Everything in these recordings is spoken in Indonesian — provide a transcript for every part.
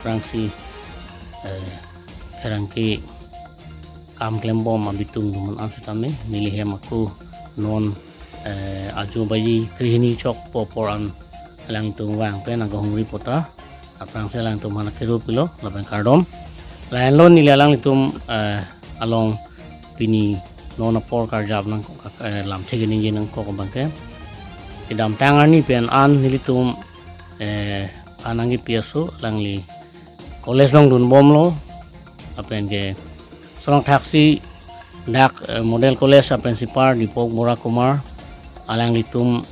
Rangsi herangki kam klembom abitung duman ansitame nilihem aku non aju bayi krihini chok poporan lang tung wang pen agong ripota aprang selang tum hana keru pilo laban kardom lain lon nilalang litum along pini non apor karjab nang lam thegini jinang ko bangke idam tangani pen an nilitum anangi piaso langli college long dun bom lo apen ke sorong taksi dak model college apen sipar di pok mura kumar alang litum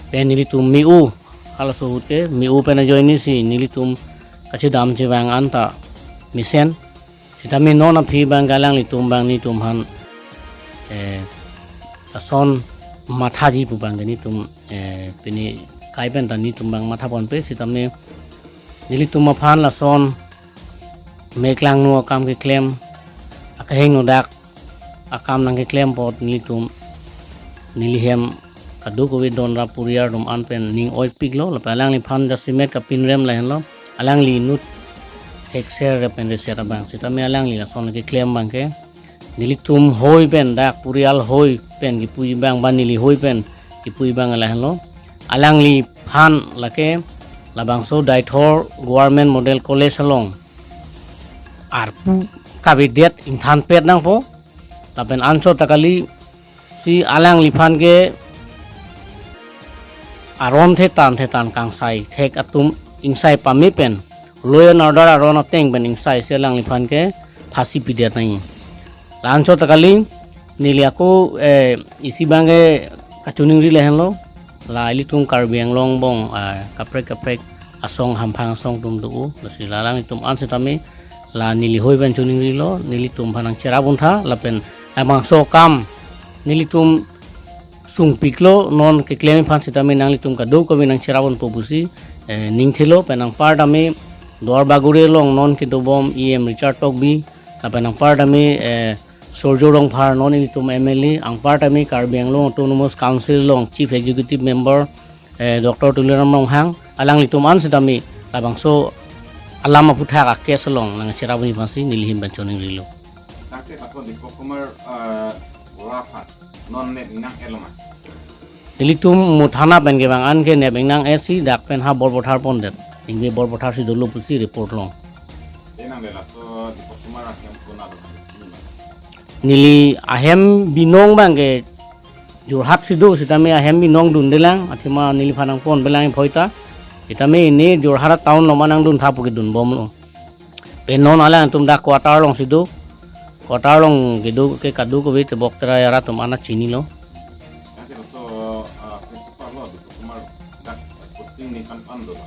pen nilitum miu halo suhute miu pen ajo ini si nilitum kachi dam wang anta misen sita mi non aphi bang galang litum bang ni tum han ason matha ji pu bang ni tum pini kai pen tani tum bang matha pon pe sita mi nilitum aphan la son meklang nu akam ke claim akaheng no dak akam nang ke claim pot nilitum nilihem kadu ko don ra puriar dum anpen ning oi piglo la palang li phan da simet ka pinrem la henlo alang li nut exer repen resera bang sita me alang li la son ke claim bang ke nilitum hoi pen dak purial hoi pen ki pui bang banili hoi pen ki pui bang la henlo alang li phan la ke labangso daithor government model college along ar kabidet inthan pet nang po tapen anso takali si alang liphan ke aron thetan kang sai thek atum insai pami pen loyan order aron ateng ben insai selang liphan ke phasi pidet nai lanso takali niliako isi bange kachuning ri lehenlo la ilitung karbiang long bong kaprek asong hampang asong tum du lasi lalang itum ansetami la nili hoi ben chuning rilo nili tum phanang chera buntha lapen amang so kam nili tum sung piklo non ke klemi phan sitami nang litum ka do ko binang chera bun popusi ning thilo penang pardami dor bagure long non ki do bom em richard tok bi lapen ang pardami Sorjorong Phar non ini tum MLA ang partami Karbiang long autonomous council long chief executive member Dr. Tuliram long hang alang litum an sidami labang so alam aputha ka kes long nang sirabuni pasi nilihim banchoning rilo takte paso di pokumer rafa non ne inang eloma nilitum muthana ben ge bang an ke ne beng nang esi dak pen ha bor bothar pondet ingbe bor bothar si dolo pusi report long enang de la so di pokumer akem punado nili ahem binong bangge jurhat sido sitame ahem binong dundelang atima nili phanang pon belang phoita itame ini jurhat town lomanang dun thapu ke dun bom lo penon ala tum da quarter long sido quarter long gedu ke kadu ko bit boktra yara tum ana chini lo so principal lo di pokumer dak posting ni kan pando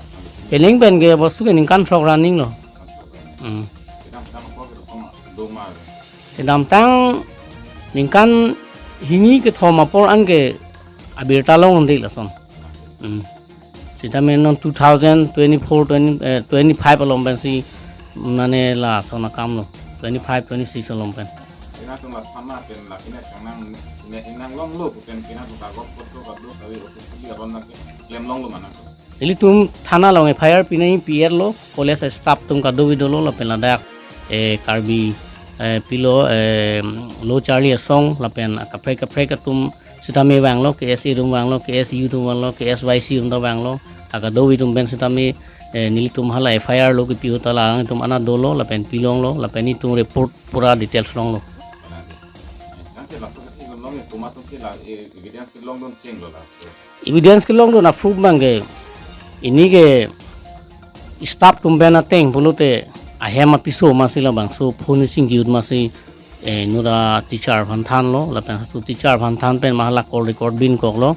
pening ben ge bosu ke ning kan frog running lo kita kan ko ke sama doma dam tang ningkan hingi ke thoma por an ke abirta long ndil ason sita men non 2024 25 alom ben si mane la sona kam lo 25 26 alom ben kina tu la sama pen la kina kanang ne inang long lo pen kina tu kagok foto kadu tawi officially aron na lem long lo manang ili tum thana long fire pinai pier lo college staff tum ka do vidolo lo pen ladak karbi pilo lo charlie song lapen kapre tum sitami wang lo KSI rum wang lo KSU tum wang lo KSYC rum da wang lo aga do wi tum ben sitami nili tum hala FIR lo ki piu tala tum ana dolo lapen pilong lo lapen ni tum report pura details long lo nanti la so ki long ni tomato ki la evidence ki long don cheng lo la evidence ki long do na proof bange ini ke staff tum ben ateng bulute ahem apiso masila bang so phone singiut masi nura teacher phan than lo lapen su teacher phan than pen mahala call record bin kok lo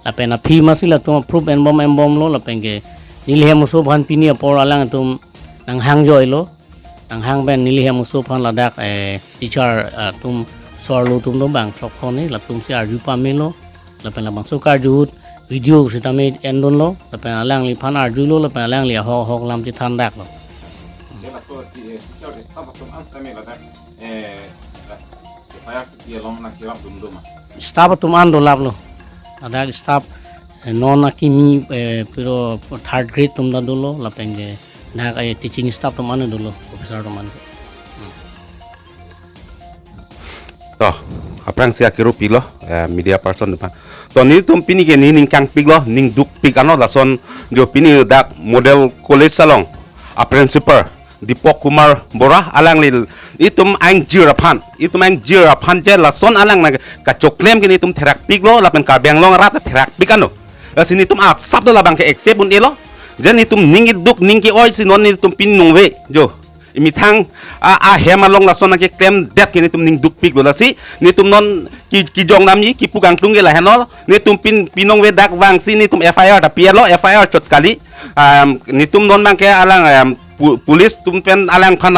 lapen a phi masila tum proof embom lo lapen ke nilhem so phan pini por alang tum nang hang joi lo nang hang ben nilhem so phan ladak teacher tum sor lo tum do bang thok phone ni lapum si arju pami lo lapen la bang so kar jut video sitame endon lo lapen alang li phan arju lo lapen alang li hok lam ti than dak lo la so ti teacher staba tum antame la dak fire ki long na kirap dum staff tum ando lablo ada staff non akimi pero third grade tum da dolo lapenge nak ay teaching staff to manu dulu professor to manu to aprang sia kiru pilo media person depan to ni tum pini ke ni ning kang piglo ning duk pig ano lason jo pini dak model college salong a principal Dipok Kumar Bora alang lil itum ang jiraphan je lason alang na ka choklem kini itum therak piglo lapen ka benglong rat therak pikano sini itum a sabdo labang ke accept un elo jan itum ningi duk ningi oi sinon itum pin nungwe jo imitang a hemalong lason na ke claim death kini itum ning duk piglo lasi nitum non ki jong namni ki pugang tungge la henol nitum pinong we dak wang sini itum FIR da pielo FIR chot kali nitum non mang ke alang pulis tumpen alang pan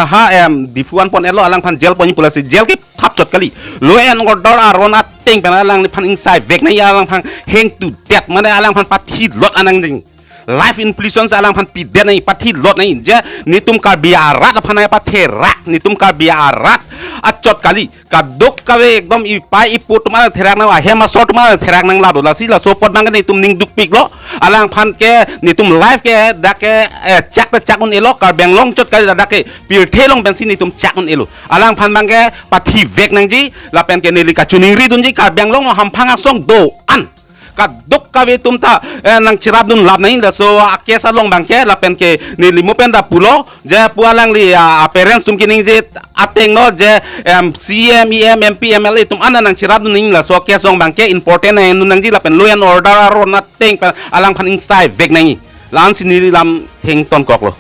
difuan pon elo alang pan jail pon polisi jail ki thap chot kali lo en order aron ateng pen alang pan inside vek na alang pan hang to death mane alang pan pathi lot anang ding life in prison alang pan pi death na pathi lot na je nitum ka biarat pan na pathera nitum ka biarat achot kali ka dok ka we ekdom i pai iput ma therak na hema shot ma therak nang lado la si la so pot mang ni tum ning duk pik lo alang pan ke nitum life ke dake chak un elo kar benglong chot kali dake pir thelong ben si nitum chak un elo alang pan mang ke pathi vek nang ji la pen ke neli ka chuning ri dun ji kar benglong ham phanga song do an ka dok ka we tum ta nang chirap dun lab nai la so akesa long bang ke la pen ke neli mo pen da pulo je pualang li parents tum kining je ateng no je CM EM MP MLA tum ana nang chirap dun ning la so ke song bang ke important na nun nang ji la pen loyan order ro na teng alang pan inside vek nai lan sinili lam theng ton kok lo